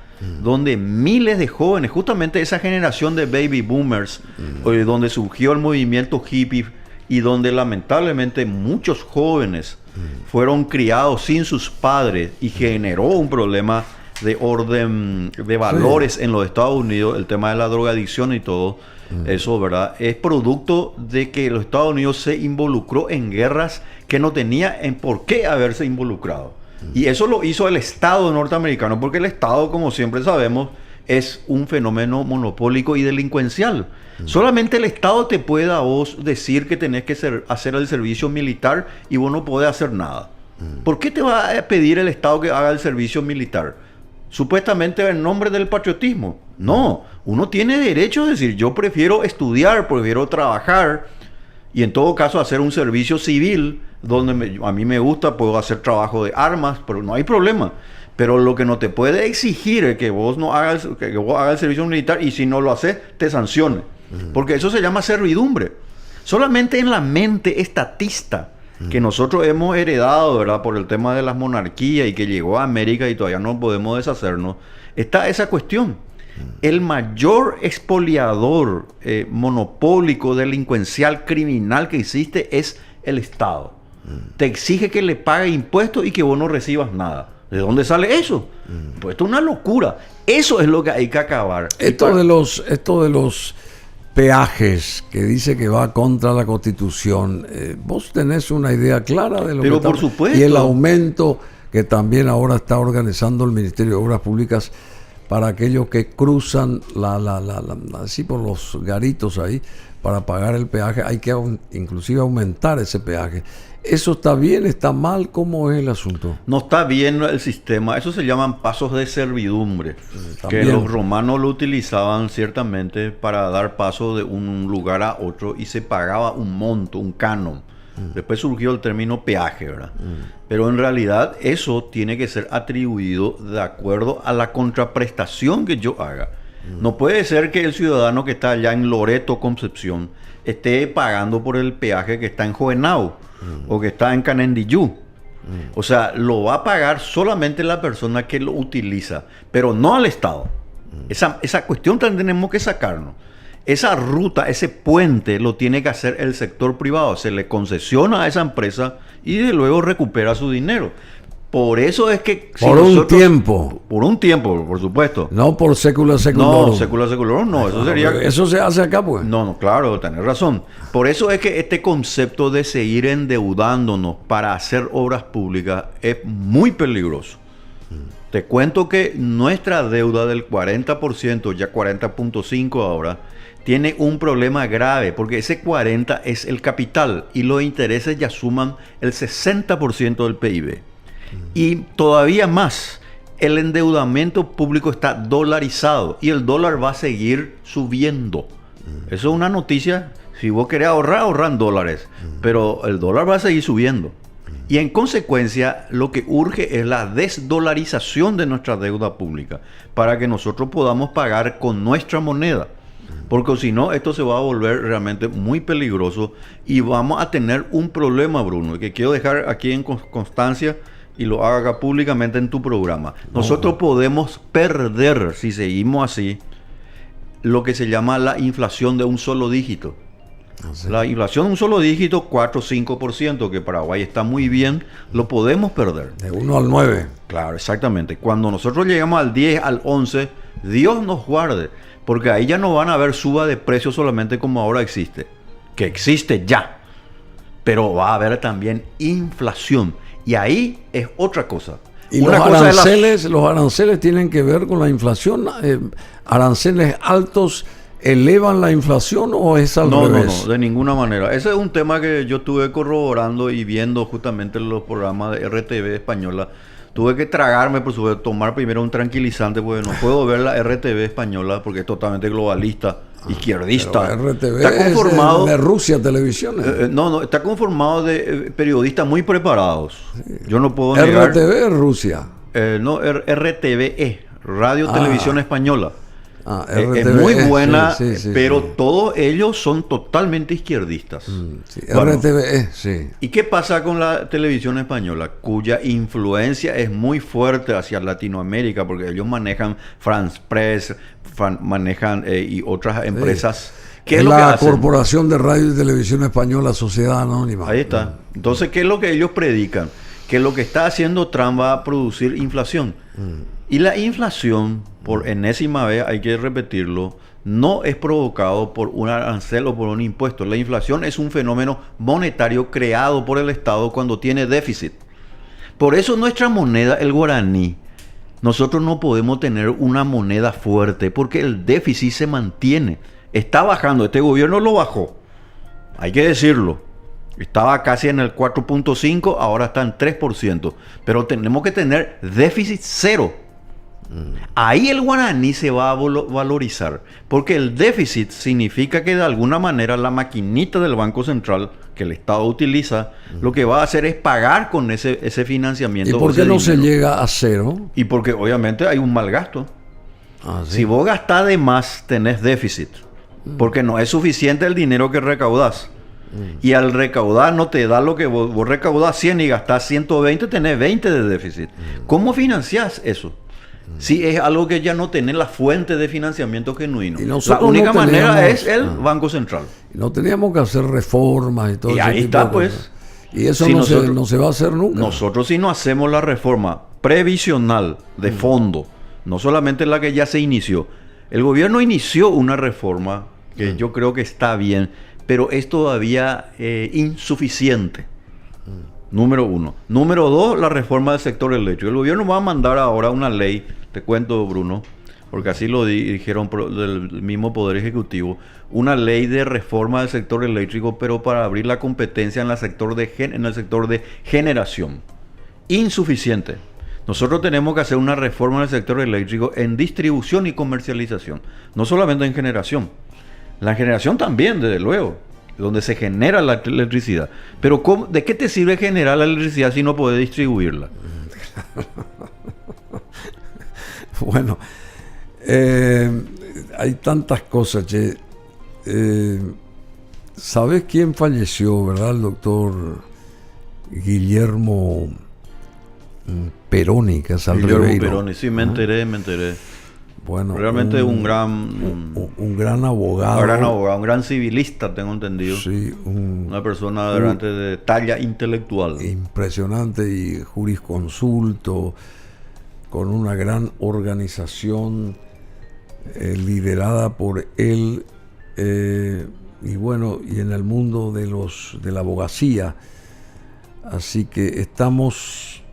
donde miles de jóvenes, justamente esa generación de baby boomers, donde surgió el movimiento hippie y donde lamentablemente muchos jóvenes fueron criados sin sus padres y generó un problema de orden de valores en los Estados Unidos, el tema de la drogadicción y todo eso, ¿verdad? Es producto de que los Estados Unidos se involucró en guerras que no tenía en por qué haberse involucrado. Y eso lo hizo el Estado norteamericano, porque el Estado, como siempre sabemos, es un fenómeno monopólico y delincuencial. Solamente el Estado te puede a vos decir que tenés que hacer el servicio militar y vos no podés hacer nada. ¿Por qué te va a pedir el Estado que haga el servicio militar? Supuestamente en nombre del patriotismo. No, uno tiene derecho a decir, yo prefiero estudiar, prefiero trabajar y en todo caso hacer un servicio civil donde a mí me gusta, puedo hacer trabajo de armas, pero no hay problema. Pero lo que no te puede exigir es que vos no hagas, que vos hagas el servicio militar y si no lo haces, te sancione. Porque eso se llama servidumbre. Solamente en la mente estatista que nosotros hemos heredado, ¿verdad?, por el tema de las monarquías y que llegó a América y todavía no podemos deshacernos, está esa cuestión. El mayor expoliador monopólico, delincuencial, criminal que existe es el Estado. Te exige que le pague impuestos y que vos no recibas nada. ¿De dónde sale eso? Pues esto es una locura. Eso es lo que hay que acabar. Esto de los peajes que dice que va contra la Constitución, vos tenés una idea clara de lo Pero que por supuesto. Y el aumento que también ahora está organizando el Ministerio de Obras Públicas para aquellos que cruzan así por los garitos ahí para pagar el peaje, hay que inclusive aumentar ese peaje. ¿Eso está bien? ¿Está mal? ¿Cómo es el asunto? No está bien el sistema. Eso se llaman pasos de servidumbre. Que los romanos lo utilizaban ciertamente para dar paso de un lugar a otro y se pagaba un monto, un canon. Después surgió el término peaje, ¿verdad? Pero en realidad eso tiene que ser atribuido de acuerdo a la contraprestación que yo haga. No puede ser que el ciudadano que está allá en Loreto, Concepción, esté pagando por el peaje que está en Jovenau o que está en Canendillú. O sea, lo va a pagar solamente la persona que lo utiliza, pero no al Estado. Esa cuestión también tenemos que sacarnos. Esa ruta, ese puente, lo tiene que hacer el sector privado. Se le concesiona a esa empresa y de luego recupera su dinero. Por eso es que... Por un tiempo, por supuesto. No por sécula seculorum. No, sécula seculorum no. Eso sería... Eso se hace acá, pues. No, claro, tenés razón. Por eso es que este concepto de seguir endeudándonos para hacer obras públicas es muy peligroso. Te cuento que nuestra deuda del 40%, ya 40.5% ahora, tiene un problema grave, porque ese 40% es el capital y los intereses ya suman el 60% del PIB. Y todavía más, el endeudamiento público está dolarizado y el dólar va a seguir subiendo. Eso es una noticia. Si vos querés ahorrar en dólares, pero el dólar va a seguir subiendo. Y en consecuencia, lo que urge es la desdolarización de nuestra deuda pública para que nosotros podamos pagar con nuestra moneda. porque si no, esto se va a volver realmente muy peligroso y vamos a tener un problema, Bruno, que quiero dejar aquí en constancia y lo haga públicamente en tu programa. Nosotros podemos perder, si seguimos así, lo que se llama la inflación de un solo dígito. Sí. La inflación de un solo dígito, 4 o 5%, que Paraguay está muy bien, lo podemos perder. De 1 al 9. Claro, exactamente. Cuando nosotros llegamos al 10, al 11, Dios nos guarde, porque ahí ya no van a haber suba de precios solamente como ahora existe, que existe ya, pero va a haber también inflación, y ahí es otra cosa. Y los aranceles tienen que ver con la inflación. ¿Aranceles altos elevan la inflación o es al revés? No, de ninguna manera. Ese es un tema que yo estuve corroborando y viendo justamente en los programas de RTV española. Tuve que tragarme, por supuesto, tomar primero un tranquilizante, porque no puedo ver la RTV española porque es totalmente globalista, izquierdista. RTV está conformado es de Rusia Televisión. Está conformado de periodistas muy preparados. Sí. Yo no puedo negar. RTV es Rusia. RTVE, Radio Televisión Española. RTVE, es muy buena, sí, pero todos ellos son totalmente izquierdistas. Sí, bueno, RTVE, sí. ¿Y qué pasa con la televisión española? Cuya influencia es muy fuerte hacia Latinoamérica, porque ellos manejan France Press, manejan y otras empresas. ¿Qué es lo que hacen? Corporación de Radio y Televisión Española, Sociedad Anónima. Ahí está. Entonces, ¿qué es lo que ellos predican? Que lo que está haciendo Trump va a producir inflación. Y la inflación, por enésima vez, hay que repetirlo, no es provocado por un arancel o por un impuesto. La inflación es un fenómeno monetario creado por el Estado cuando tiene déficit. Por eso nuestra moneda, el guaraní, nosotros no podemos tener una moneda fuerte porque el déficit se mantiene. Está bajando, este gobierno lo bajó, hay que decirlo. Estaba casi en el 4.5, ahora está en 3%. Pero tenemos que tener déficit cero. Ahí el guaraní se va a valorizar, porque el déficit significa que de alguna manera la maquinita del Banco Central que el Estado utiliza, lo que va a hacer es pagar con ese financiamiento. ¿Y por qué no se llega a cero? Y porque obviamente hay un mal gasto. ¿Sí? Si vos gastás de más, tenés déficit, porque no es suficiente el dinero que recaudás. Y al recaudar no te da lo que vos recaudás 100 y gastás 120, tenés 20 de déficit. ¿Cómo financiás eso? Si es algo que ya no tenés la fuente de financiamiento genuino. La única manera es el Banco Central. No teníamos que hacer reformas y todo eso. Y ahí está, pues. Y eso si no se va a hacer nunca. Nosotros si no hacemos la reforma previsional de fondo, no solamente la que ya se inició. El gobierno inició una reforma que yo creo que está bien, pero es todavía insuficiente. Número uno. Número dos, la reforma del sector eléctrico. El gobierno va a mandar ahora una ley, te cuento, Bruno, porque así lo dijeron del mismo Poder Ejecutivo, una ley de reforma del sector eléctrico, pero para abrir la competencia en el sector de generación. Insuficiente. Nosotros tenemos que hacer una reforma del sector eléctrico en distribución y comercialización, no solamente en generación. La generación también, desde luego, donde se genera la electricidad. Pero ¿de qué te sirve generar la electricidad si no puedes distribuirla? Bueno, hay tantas cosas, che. ¿Sabes quién falleció, verdad? El doctor Guillermo Peroni, Guillermo Peroni, sí, me enteré. Bueno, realmente un gran abogado. Un gran civilista, tengo entendido. Sí, una persona de talla intelectual. Impresionante y jurisconsulto, con una gran organización liderada por él. Y bueno, y en el mundo de la abogacía. Así que estamos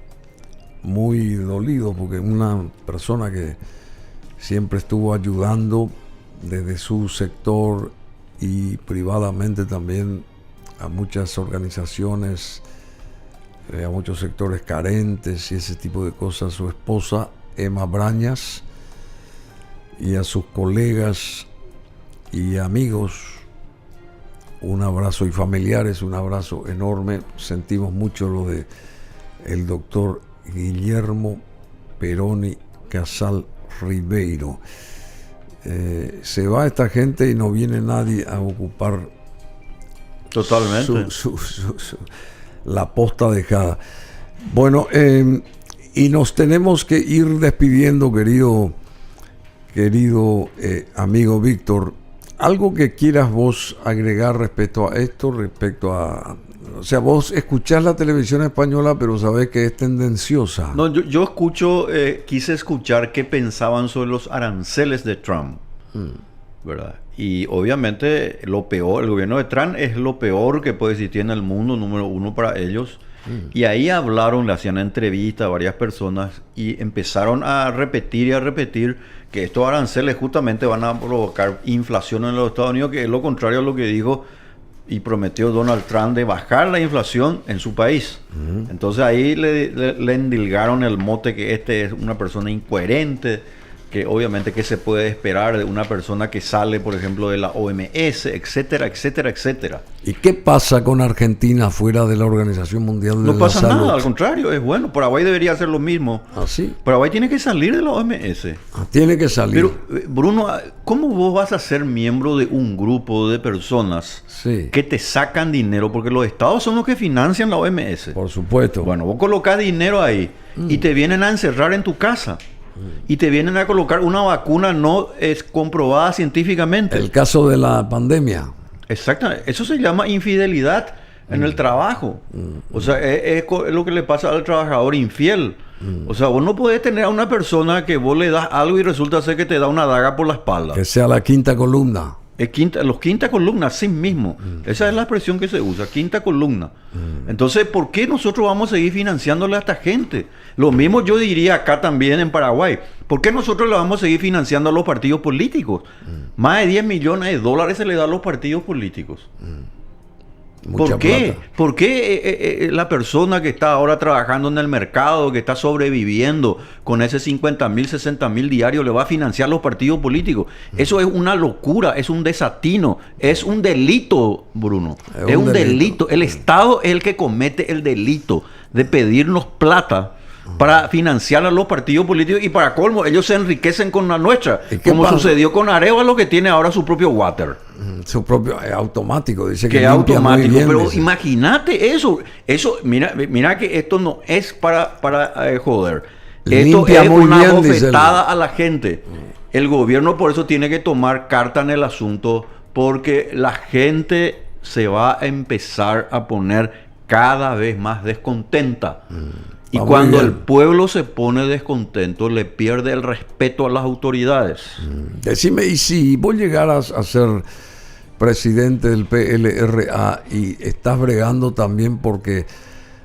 muy dolidos porque una persona que siempre estuvo ayudando desde su sector y privadamente también a muchas organizaciones, a muchos sectores carentes y ese tipo de cosas. Su esposa, Emma Brañas, y a sus colegas y amigos, un abrazo, y familiares, un abrazo enorme. Sentimos mucho lo de el doctor Guillermo Peroni Casal Ribeiro. se va esta gente y no viene nadie a ocupar Totalmente. la posta dejada. Bueno, y nos tenemos que ir despidiendo, querido amigo Víctor. ¿Algo que quieras vos agregar respecto a esto, o sea, vos escuchás la televisión española, pero sabés que es tendenciosa? No, yo escucho, quise escuchar qué pensaban sobre los aranceles de Trump, ¿verdad? Y obviamente lo peor, el gobierno de Trump es lo peor que puede existir en el mundo, número uno para ellos. Y ahí hablaron, le hacían entrevistas a varias personas y empezaron a repetir que estos aranceles justamente van a provocar inflación en los Estados Unidos, que es lo contrario a lo que dijo y prometió Donald Trump de bajar la inflación en su país. Entonces ahí le endilgaron el mote que este es una persona incoherente, que obviamente qué se puede esperar de una persona que sale, por ejemplo, de la OMS, etcétera, etcétera, etcétera. ¿Y qué pasa con Argentina fuera de la Organización Mundial de la Salud? No pasa nada, al contrario, es bueno. Paraguay debería hacer lo mismo. ¿Ah, sí? Paraguay tiene que salir de la OMS. Tiene que salir. Pero, Bruno, ¿cómo vos vas a ser miembro de un grupo de personas que te sacan dinero? Porque los estados son los que financian la OMS. Por supuesto. Bueno, vos colocás dinero ahí y te vienen a encerrar en tu casa. Y te vienen a colocar una vacuna no es comprobada científicamente. El caso de la pandemia. Exactamente. Eso se llama infidelidad en el trabajo. O sea, es lo que le pasa al trabajador infiel. O sea, vos no podés tener a una persona que vos le das algo y resulta ser que te da una daga por la espalda. Que sea la quinta columna. Los quinta columna, así mismo. Esa es la expresión que se usa, quinta columna. Entonces, ¿por qué nosotros vamos a seguir financiándole a esta gente? Lo mismo yo diría acá también en Paraguay. ¿Por qué nosotros le vamos a seguir financiando a los partidos políticos? Más de 10 millones de dólares se le da a los partidos políticos. ¿Por qué? Plata. ¿Por qué la persona que está ahora trabajando en el mercado, que está sobreviviendo con ese 50.000, 60.000 diarios, le va a financiar los partidos políticos? Eso es una locura, es un desatino, es un delito, Bruno. Es un delito. El Estado es el que comete el delito de pedirnos plata para financiar a los partidos políticos y para colmo, ellos se enriquecen con la nuestra, como sucedió con Arévalo, que tiene ahora su propio water. Su propio automático, dice que es automático, bien, pero imagínate eso. Mira que esto no es para joder. Esto es una bofetada a la gente. El gobierno por eso tiene que tomar carta en el asunto, porque la gente se va a empezar a poner cada vez más descontenta. Y cuando el pueblo se pone descontento, le pierde el respeto a las autoridades. Decime, y si vos llegaras a ser presidente del PLRA y estás bregando también porque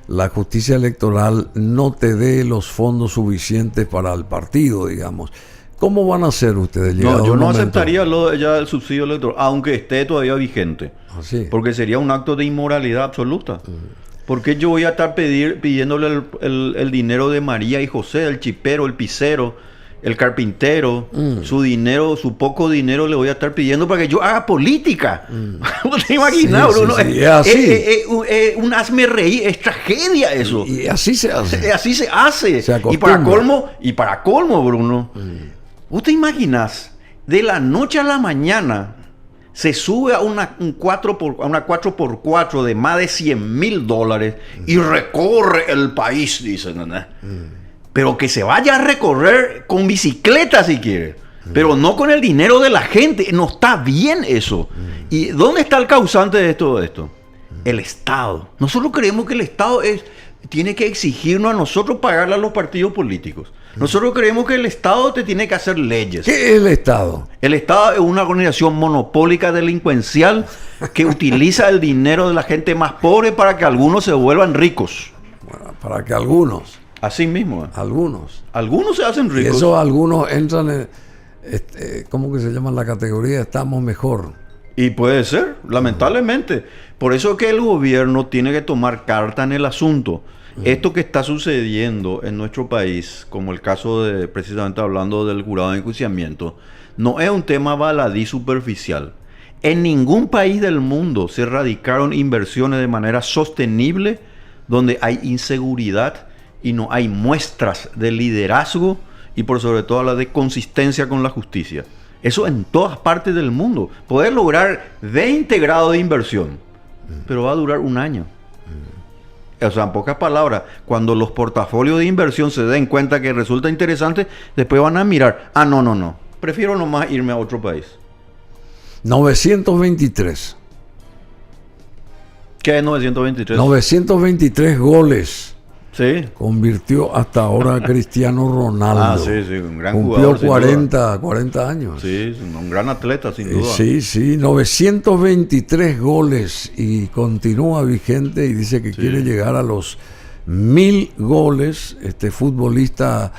la justicia electoral no te dé los fondos suficientes para el partido, digamos, ¿cómo van a hacer ustedes? No, yo no aceptaría ya el subsidio electoral, aunque esté todavía vigente. ¿Ah, sí? Porque sería un acto de inmoralidad absoluta. ¿Por qué yo voy a estar pidiéndole el dinero de María y José, el chipero, el pisero, el carpintero, su dinero, su poco dinero le voy a estar pidiendo para que yo haga política? ¿No te imaginas, Bruno? Es un hazme reír, es tragedia eso. Y así se hace. Así se hace. Y para colmo, Bruno, ¿vos te imaginas? De la noche a la mañana se sube a una 4x4 de más de $100,000 y recorre el país, dicen, ¿no? Pero que se vaya a recorrer con bicicleta si quiere, pero no con el dinero de la gente. No está bien eso. ¿Y dónde está el causante de todo esto? El Estado. Nosotros creemos que el Estado tiene que exigirnos a nosotros pagarle a los partidos políticos. Nosotros creemos que el Estado te tiene que hacer leyes. ¿Qué es el Estado? El Estado es una organización monopólica delincuencial que utiliza el dinero de la gente más pobre para que algunos se vuelvan ricos. Bueno, para que algunos. Así mismo. Algunos. Algunos se hacen ricos. Y esos algunos entran en, ¿cómo que se llama la categoría? Estamos mejor. Y puede ser, lamentablemente. Por eso que el gobierno tiene que tomar carta en el asunto. Esto que está sucediendo en nuestro país, como el caso de, precisamente hablando del jurado de enjuiciamiento, no es un tema baladí superficial. En ningún país del mundo se erradicaron inversiones de manera sostenible donde hay inseguridad y no hay muestras de liderazgo y por sobre todo la de consistencia con la justicia. Eso en todas partes del mundo. Podés lograr 20 grados de inversión, pero va a durar un año. O sea, en pocas palabras, cuando los portafolios de inversión se den cuenta que resulta interesante, después van a mirar, no, prefiero nomás irme a otro país. 923. ¿Qué es 923? 923 goles. Sí. Convirtió hasta ahora Cristiano Ronaldo. Sí, un gran Cumplió jugador. 40 años. Sí, un gran atleta, sin duda. Sí, 923 goles y continúa vigente y dice que quiere llegar a los 1000 goles. Este futbolista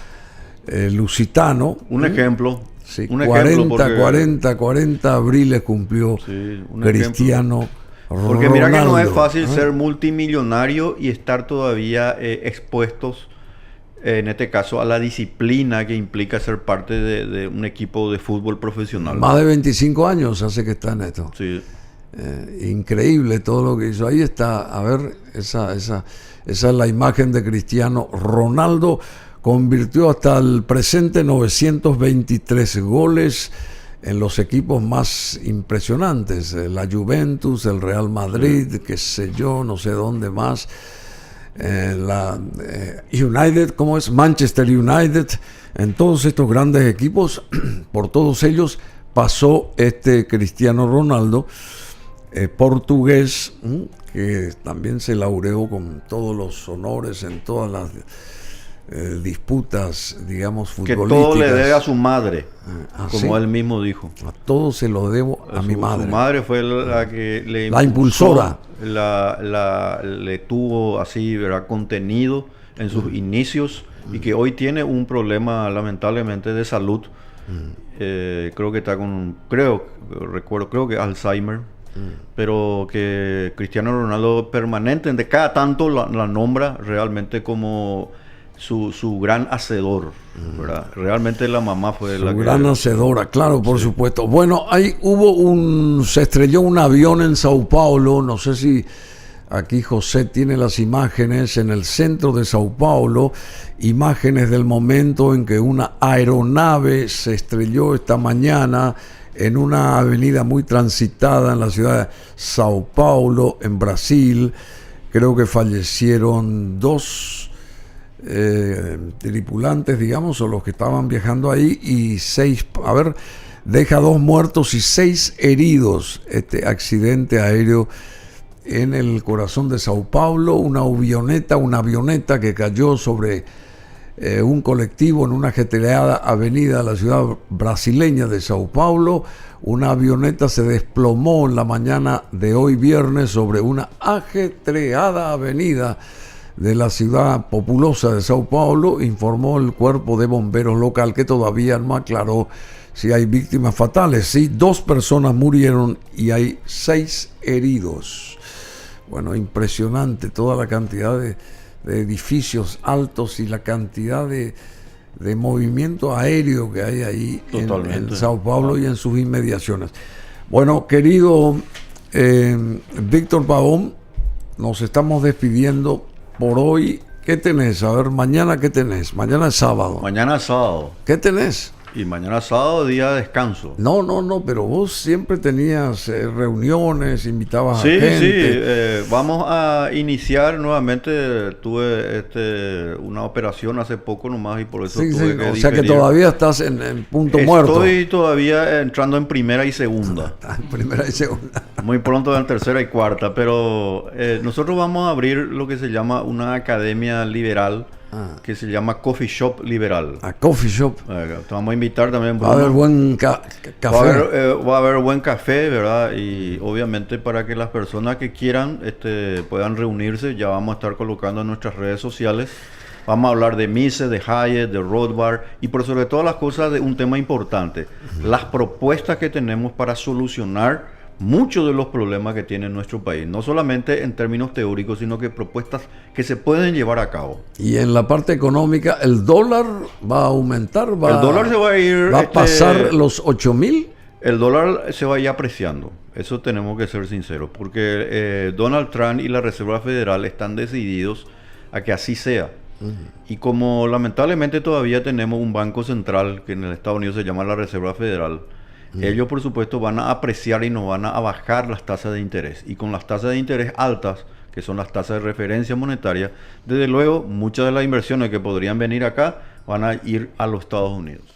lusitano. Un ejemplo. Sí, un 40 abriles cumplió Cristiano Ronaldo. Porque mira que no es fácil ser multimillonario y estar todavía expuestos, en este caso, a la disciplina que implica ser parte de un equipo de fútbol profesional. Más de 25 años hace que está en esto. Sí. Increíble todo lo que hizo. Ahí está, a ver, esa es la imagen de Cristiano Ronaldo. Convirtió hasta el presente 923 goles en los equipos más impresionantes, la Juventus, el Real Madrid, qué sé yo, no sé dónde más, la United, ¿cómo es? Manchester United, en todos estos grandes equipos, por todos ellos pasó este Cristiano Ronaldo, portugués, que también se laureó con todos los honores en todas las disputas, digamos, futbolísticas. Que todo le debe a su madre, como ¿sí? Él mismo dijo. A todo se lo debo a mi madre. Su madre fue la que le impulsora. Le tuvo así, ¿verdad?, contenido en sus inicios y que hoy tiene un problema lamentablemente de salud. Creo que está creo que Alzheimer. Pero que Cristiano Ronaldo permanente, de cada tanto la nombra realmente como su gran hacedor, ¿verdad? Realmente la mamá fue la gran hacedora, claro, por supuesto. Bueno, ahí se estrelló un avión en Sao Paulo, no sé si aquí José tiene las imágenes, en el centro de Sao Paulo, imágenes del momento en que una aeronave se estrelló esta mañana en una avenida muy transitada en la ciudad de Sao Paulo, en Brasil. Creo que fallecieron 2 tripulantes, digamos, o los que estaban viajando ahí, y 6, deja 2 muertos y 6 heridos este accidente aéreo en el corazón de Sao Paulo, una avioneta que cayó sobre un colectivo en una ajetreada avenida de la ciudad brasileña de Sao Paulo. Una avioneta se desplomó en la mañana de hoy viernes sobre una ajetreada avenida de la ciudad populosa de Sao Paulo, informó el cuerpo de bomberos local, que todavía no aclaró si hay víctimas fatales. Sí, 2 personas murieron y hay 6 heridos. Bueno, impresionante toda la cantidad de edificios altos y la cantidad de movimiento aéreo que hay ahí en Sao Paulo y en sus inmediaciones. Bueno, querido Víctor Pavón, nos estamos despidiendo por hoy. ¿Qué tenés? A ver, mañana ¿qué tenés? Mañana es sábado. Mañana es sábado. ¿Qué tenés? Y mañana sábado, día de descanso. No, pero vos siempre tenías reuniones, invitabas a gente. Sí, vamos a iniciar nuevamente. Tuve una operación hace poco nomás y por eso tuve que o sea que todavía estás en punto muerto. Estoy todavía entrando en primera y segunda. En primera y segunda. Muy pronto en tercera y cuarta, pero nosotros vamos a abrir lo que se llama una academia liberal, que se llama Coffee Shop Liberal. Coffee Shop. Te vamos a invitar también. Va a haber buen café. Va a haber buen café, ¿verdad? Y obviamente para que las personas que quieran puedan reunirse, ya vamos a estar colocando en nuestras redes sociales. Vamos a hablar de Mises, de Hayek, de Rothbard y por sobre todas las cosas de un tema importante. Las propuestas que tenemos para solucionar muchos de los problemas que tiene nuestro país, no solamente en términos teóricos, sino que propuestas que se pueden llevar a cabo. Y en la parte económica, ¿el dólar va a aumentar? El dólar se va a ir... ¿Va a pasar los 8.000? El dólar se va a ir apreciando, eso tenemos que ser sinceros, porque Donald Trump y la Reserva Federal están decididos a que así sea. Y como lamentablemente todavía tenemos un banco central, que en el Estados Unidos se llama la Reserva Federal, ellos por supuesto van a apreciar y no van a bajar las tasas de interés. Y con las tasas de interés altas, que son las tasas de referencia monetaria, desde luego muchas de las inversiones que podrían venir acá van a ir a los Estados Unidos.